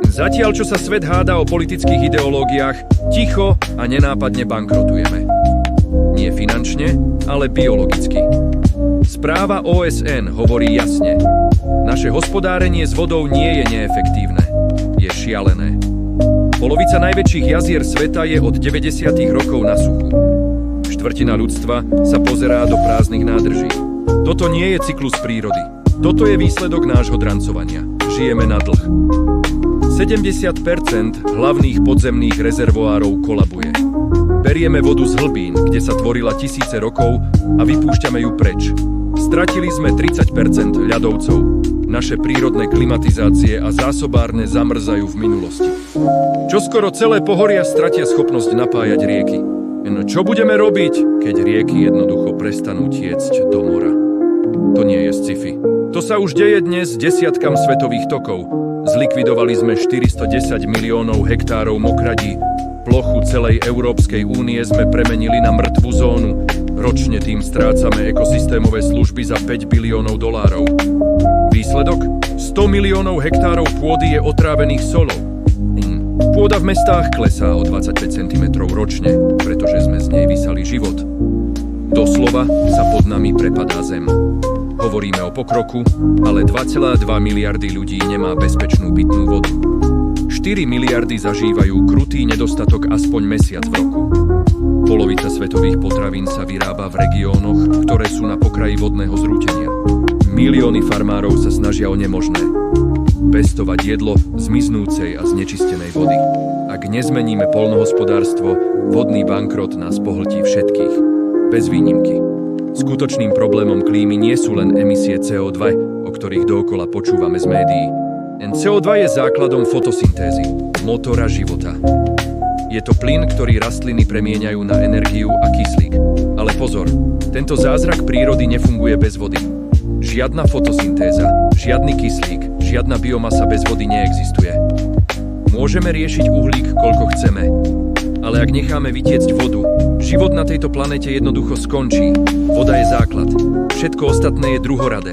Zatiaľ, čo sa svet háda o politických ideológiách, ticho a nenápadne bankrotujeme. Nie finančne, ale biologicky. Správa OSN hovorí jasne. Naše hospodárenie s vodou nie je neefektívne. Je šialené. Polovica najväčších jazier sveta je od 90. rokov na suchu. Štvrtina ľudstva sa pozerá do prázdnych nádrží. Toto nie je cyklus prírody. Toto je výsledok nášho drancovania. Žijeme na dlh. 70% hlavných podzemných rezervoárov kolabuje. Berieme vodu z hlbín, kde sa tvorila tisíce rokov a vypúšťame ju preč. Stratili sme 30% ľadovcov. Naše prírodné klimatizácie a zásobárne zamrzajú v minulosti. Čoskoro celé pohoria stratia schopnosť napájať rieky. No čo budeme robiť, keď rieky jednoducho prestanú tiecť do mora? To nie je sci-fi. To sa už deje dnes desiatkam svetových tokov. Zlikvidovali sme 410 miliónov hektárov mokradí. Plochu celej Európskej únie sme premenili na mŕtvú zónu. Ročne tým strácame ekosystémové služby za $5 biliónov. Výsledok? 100 miliónov hektárov pôdy je otrávených solou. Pôda v mestách klesá o 25 cm ročne, pretože sme z nej vysali život. Doslova sa pod nami prepadá zem. Hovoríme o pokroku, ale 2,2 miliardy ľudí nemá bezpečnú pitnú vodu. 4 miliardy zažívajú krutý nedostatok aspoň mesiac v roku. Polovica svetových potravín sa vyrába v regiónoch, ktoré sú na pokraji vodného zrútenia. Milióny farmárov sa snažia o nemožné. Pestovať jedlo z miznúcej a znečistenej vody. Ak nezmeníme poľnohospodárstvo, vodný bankrot nás pohltí všetkých. Bez výnimky. Skutočným problémom klímy nie sú len emisie CO2, o ktorých dookola počúvame z médií. CO2 je základom fotosyntézy, motora života. Je to plyn, ktorý rastliny premieňajú na energiu a kyslík. Ale pozor, tento zázrak prírody nefunguje bez vody. Žiadna fotosyntéza, žiadny kyslík, žiadna biomasa bez vody neexistuje. Môžeme riešiť uhlík, koľko chceme. Ale ak necháme vytiecť vodu, život na tejto planete jednoducho skončí. Voda je základ. Všetko ostatné je druhoradé.